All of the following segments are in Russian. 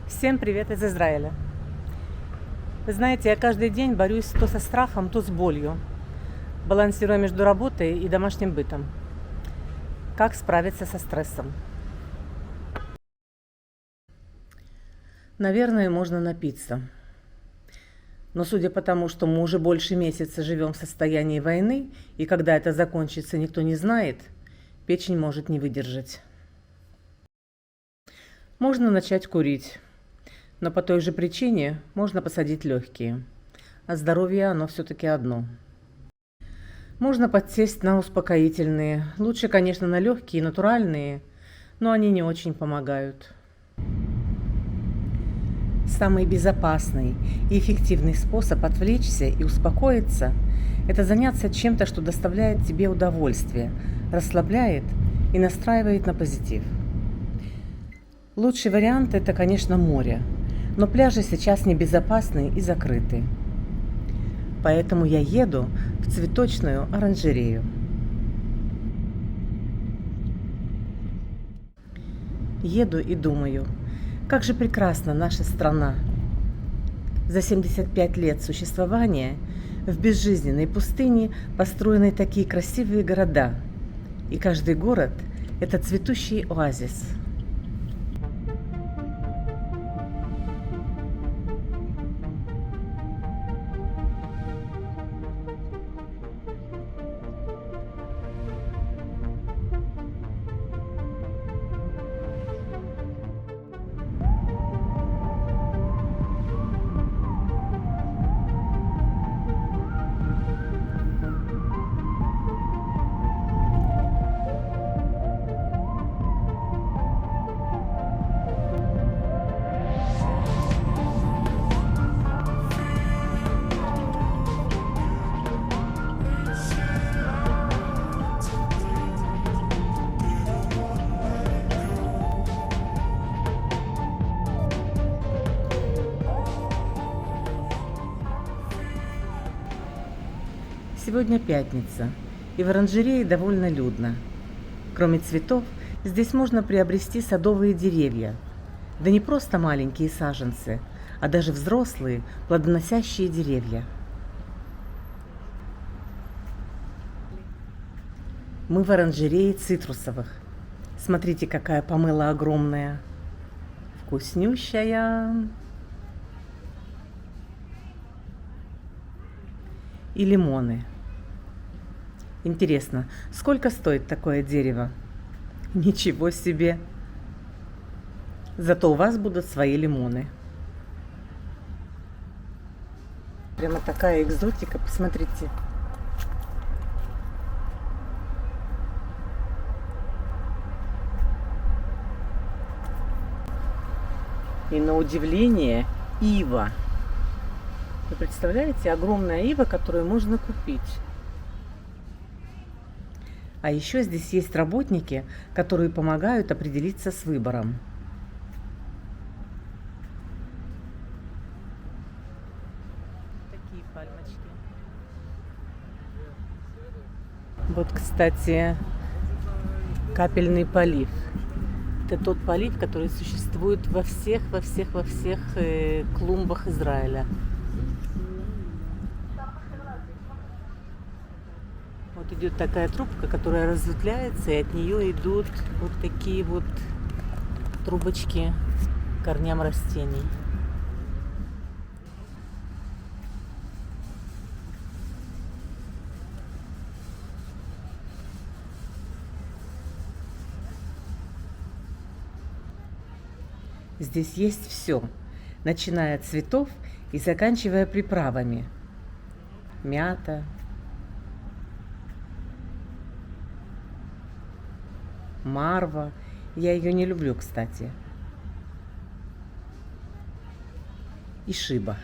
Всем привет из Израиля. Вы знаете, я каждый день борюсь то со страхом, то с болью, балансируя между работой и домашним бытом. Как справиться со стрессом? Наверное, можно напиться. Но судя по тому, что мы уже больше месяца живем в состоянии войны, и когда это закончится, никто не знает, печень может не выдержать. Можно начать курить. Но по той же причине можно посадить легкие. А здоровье оно все-таки одно. Можно подсесть на успокоительные. Лучше, конечно, на легкие, натуральные, но они не очень помогают. Самый безопасный и эффективный способ отвлечься и успокоиться – это заняться чем-то, что доставляет тебе удовольствие, расслабляет и настраивает на позитив. Лучший вариант – это, конечно, море. Но пляжи сейчас небезопасны и закрыты. Поэтому я еду в цветочную оранжерею. Еду и думаю, как же прекрасна наша страна. За 75 лет существования в безжизненной пустыне построены такие красивые города. И каждый город – это цветущий оазис. Сегодня пятница, и в оранжерее довольно людно. Кроме цветов, здесь можно приобрести садовые деревья. Да не просто маленькие саженцы, а даже взрослые, плодоносящие деревья. Мы в оранжерее цитрусовых. Смотрите, какая помыла огромная. Вкуснющая. И лимоны. Интересно, сколько стоит такое дерево? Ничего себе! Зато у вас будут свои лимоны. Прямо такая экзотика, посмотрите. И на удивление ива. Вы представляете, огромная ива, которую можно купить. А еще здесь есть работники, которые помогают определиться с выбором. Такие пальмочки. Вот, кстати, капельный полив. Это тот полив, который существует во всех клумбах Израиля. Вот идет такая трубка, которая разветвляется, и от нее идут вот такие вот трубочки к корням растений. Здесь есть все, начиная от цветов и заканчивая приправами. Мята, марва. Я ее не люблю, кстати. И шиба.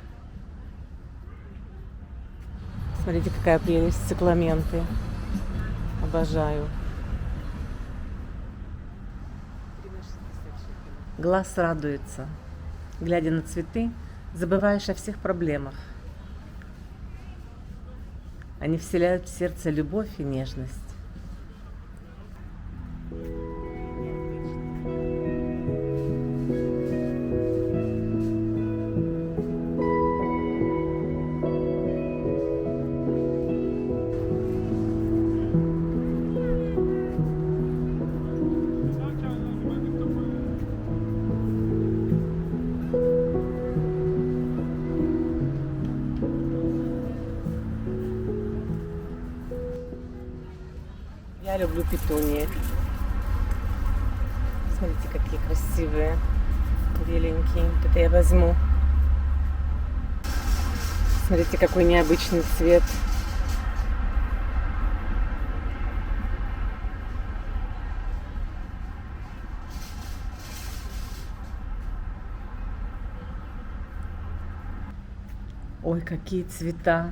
Смотрите, какая прелесть, цикламенты. Обожаю. Глаз радуется. Глядя на цветы, забываешь о всех проблемах. Они вселяют в сердце любовь и нежность. люблю петунии. Смотрите, какие красивые, беленькие. Вот это я возьму. Смотрите, какой необычный цвет. Ой, какие цвета!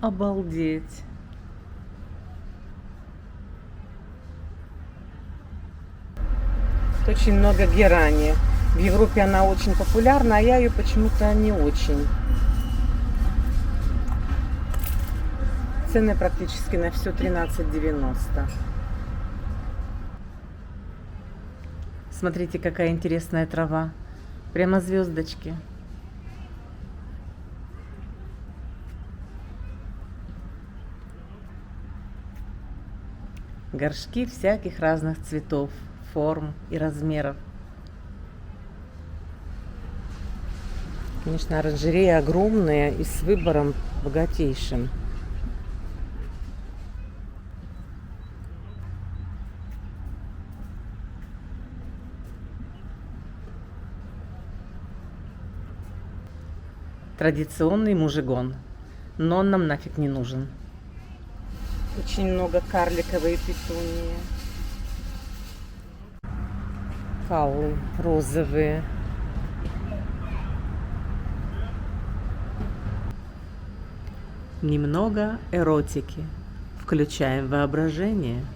Обалдеть! Тут очень много герани. В Европе она очень популярна, а я ее почему-то не очень. Цены практически на все 13,90. Смотрите, какая интересная трава. Прямо звездочки. Горшки всяких разных цветов, форм и размеров. Конечно, оранжереи огромные и с выбором богатейшим. Традиционный мужигон, но он нам нафиг не нужен. Очень много карликовые петунии. Каллы розовые. Немного эротики. Включаем воображение.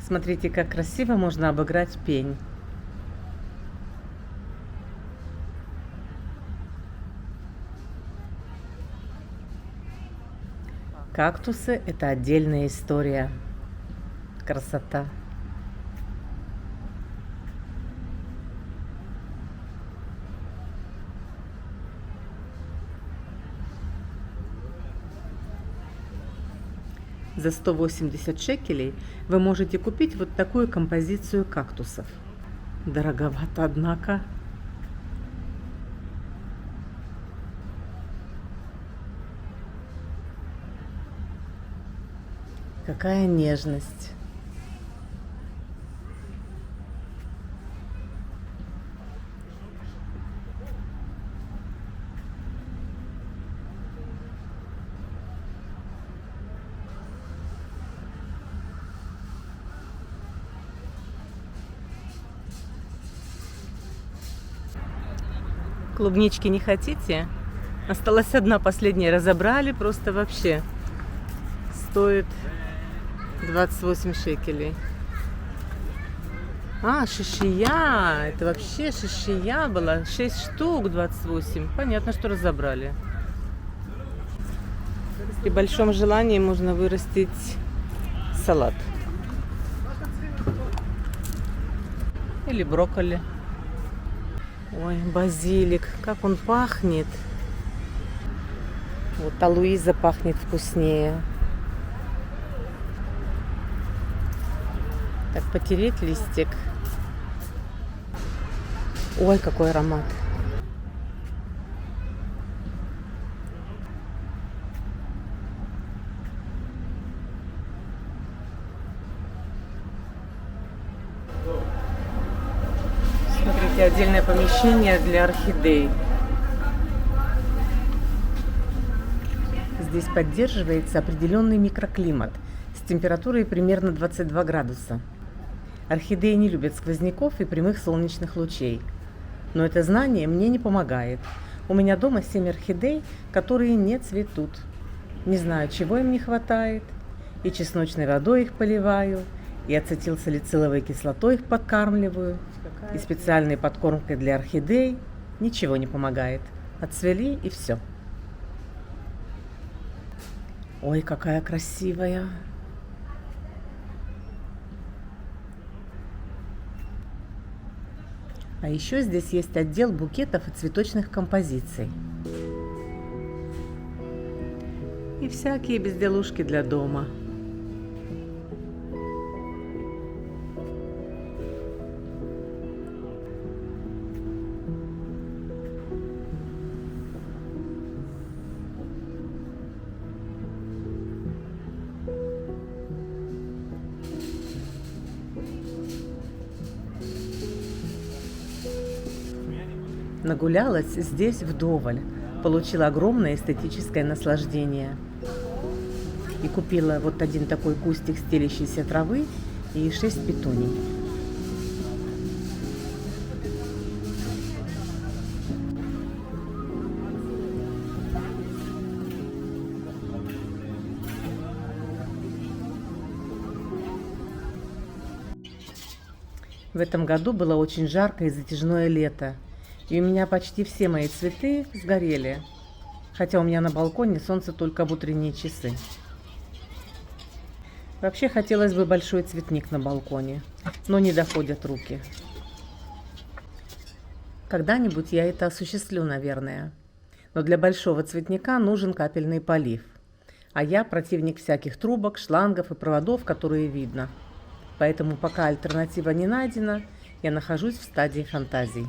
Смотрите, как красиво можно обыграть пень. Кактусы – это отдельная история. Красота. За 180 шекелей вы можете купить вот такую композицию кактусов. Дороговато, однако. Какая нежность. Клубнички не хотите? Осталась одна последняя. Разобрали просто вообще. Стоит 28 шекелей. А, шишия. Это вообще шишия была. 6 штук 28. Понятно, что разобрали. При большом желании можно вырастить салат. Или брокколи. Ой, базилик. Как он пахнет. Вот Алуиза пахнет вкуснее. Так, потереть листик. Ой, какой аромат. Смотрите, отдельное помещение для орхидей. Здесь поддерживается определенный микроклимат с температурой примерно 22 градуса. Орхидеи не любят сквозняков и прямых солнечных лучей. Но это знание мне не помогает. У меня дома 7 орхидей, которые не цветут. Не знаю, чего им не хватает. И чесночной водой их поливаю, и ацетилсалициловой кислотой их подкармливаю, и специальной подкормкой для орхидей. Ничего не помогает. Отцвели и все. Ой, какая красивая. А еще здесь есть отдел букетов и цветочных композиций. И всякие безделушки для дома. Нагулялась здесь вдоволь, получила огромное эстетическое наслаждение. И купила вот один такой кустик стелящейся травы и 6 петуний. В этом году было очень жаркое и затяжное лето, и у меня почти все мои цветы сгорели, хотя у меня на балконе солнце только в утренние часы. Вообще хотелось бы большой цветник на балконе, но не доходят руки. Когда-нибудь я это осуществлю, наверное. Но для большого цветника нужен капельный полив. А я противник всяких трубок, шлангов и проводов, которые видно. Поэтому пока альтернатива не найдена, я нахожусь в стадии фантазий.